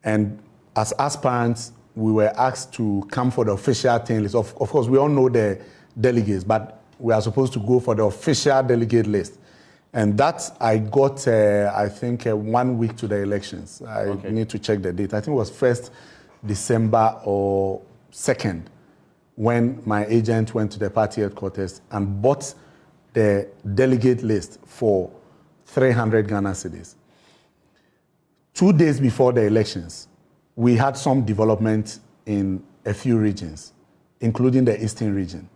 And as aspirants, we were asked to come for the official 10 list. Of course, we all know the delegates, but we are supposed to go for the official delegate list. And that I got, I think, 1 week to the elections. I need to check the date. I think it was 1st December or 2nd when my agent went to the party headquarters and bought the delegate list for 300 Ghana cedis. 2 days before the elections, we had some development in a few regions, including the Eastern region.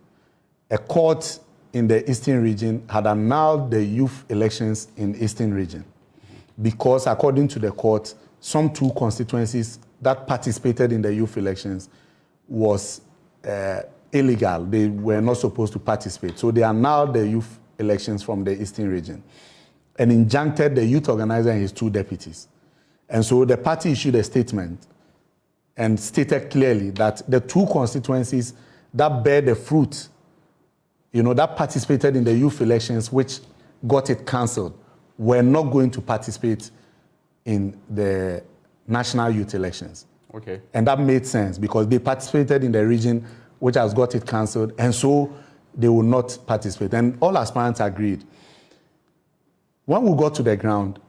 A court in the Eastern region had annulled the youth elections in Eastern region because, according to the court, some 2 constituencies that participated in the youth elections was illegal. They were not supposed to participate. So they annulled the youth elections from the Eastern region and injuncted the youth organizer and his 2 deputies. And so the party issued a statement and stated clearly that the 2 constituencies that bear the fruit, that participated in the youth elections, which got it cancelled, were not going to participate in the national youth elections. Okay. And that made sense because they participated in the region which has got it cancelled, and so they will not participate. And all aspirants agreed. When we got to the ground,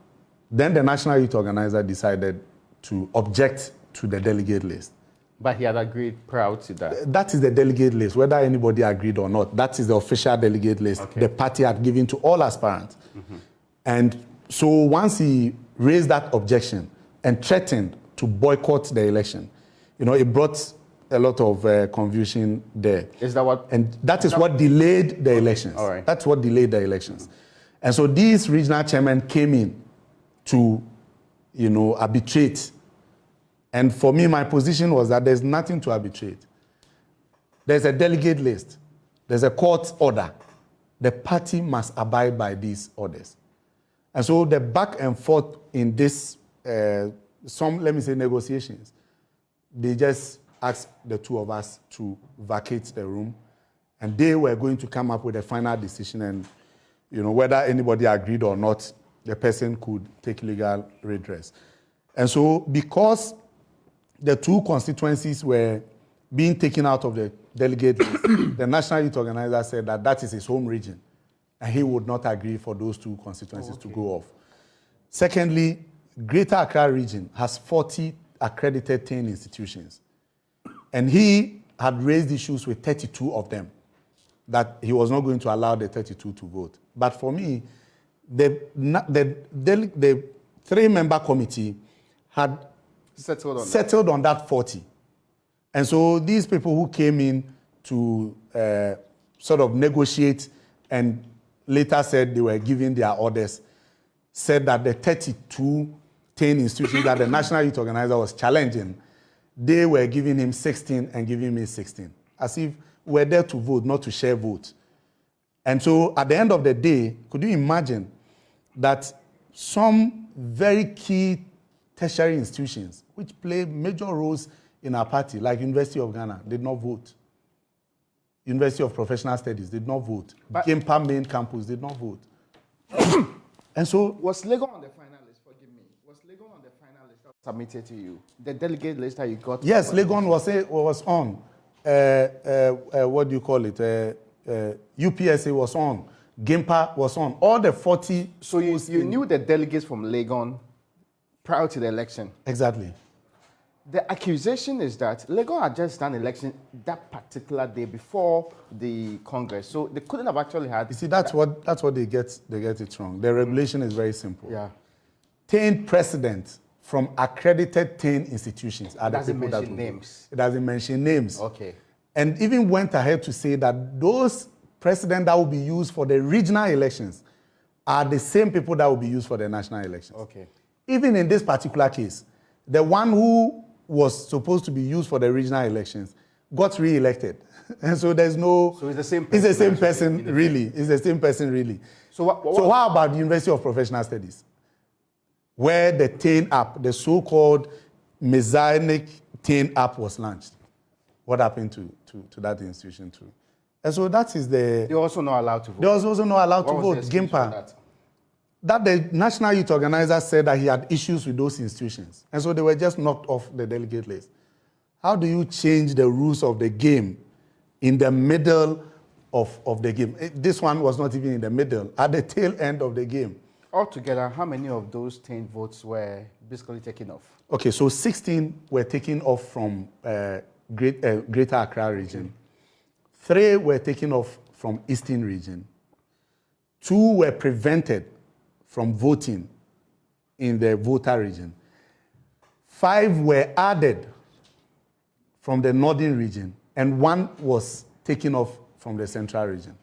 then the National Youth Organizer decided to object to the delegate list. But he had agreed prior to that. That is the delegate list, whether anybody agreed or not. That is the official delegate list the party had given to all aspirants. Mm-hmm. And so once he raised that objection and threatened to boycott the election, it brought a lot of confusion there. Is that what? And that is what delayed the elections. All right. That's what delayed the elections. And so these regional chairmen came in to, arbitrate. And for me, my position was that there's nothing to arbitrate. There's a delegate list. There's a court order. The party must abide by these orders. And so the back and forth in this, negotiations, they just asked the 2 of us to vacate the room. And they were going to come up with a final decision. And, whether anybody agreed or not, the person could take legal redress. And so because the 2 constituencies were being taken out of the delegate list, the National Youth Organizer said that is his home region, and he would not agree for those 2 constituencies to go off. Secondly, Greater Accra region has 40 accredited 10 institutions, and he had raised issues with 32 of them that he was not going to allow the 32 to vote. But for me, the 3-member committee had settled on that 40. And so these people who came in to sort of negotiate and later said they were giving their orders, said that the 32 10 institutions that the National Youth Organizer was challenging, they were giving him 16 and giving me 16, as if we're there to vote, not to share votes. And so at the end of the day, could you imagine that some very key tertiary institutions, which play major roles in our party, like University of Ghana, did not vote. University of Professional Studies did not vote. Genfi main campus did not vote. And so... Was Legon on the final list? Forgive me. Was Legon on the final list that was submitted to you? The delegate list that you got? Yes, Legon was on. What do you call it? UPSA was on. Genfi was on. All the 40... So you knew the delegates from Legon prior to the election? Exactly. The accusation is that Legon had just done election that particular day before the Congress, so they couldn't have actually had... You see, that's what they get it wrong. The regulation is very simple. Yeah. 10 presidents from accredited 10 institutions are the people that... It doesn't mention names. Okay. And even went ahead to say that those presidents that will be used for the regional elections are the same people that will be used for the national elections. Okay. Even in this particular case, the one who was supposed to be used for the regional elections got re-elected. And so there's no... So it's the same person. It's the same person, really. It's the same person, really. So how about the University of Professional Studies, where the TANE app, the so-called Messianic TANE app was launched? What happened to that institution too? And so that is the... They're also not allowed to vote. They're also not allowed to vote. Genfi. that the National Youth Organizer said that he had issues with those institutions. And so they were just knocked off the delegate list. How do you change the rules of the game in the middle of the game? This one was not even in the middle, at the tail end of the game. Altogether, how many of those 10 votes were basically taken off? Okay, so 16 were taken off from Greater Accra region. 3 were taken off from Eastern region. 2 were prevented from voting in the voter region. 5 were added from the Northern region, and 1 was taken off from the Central region.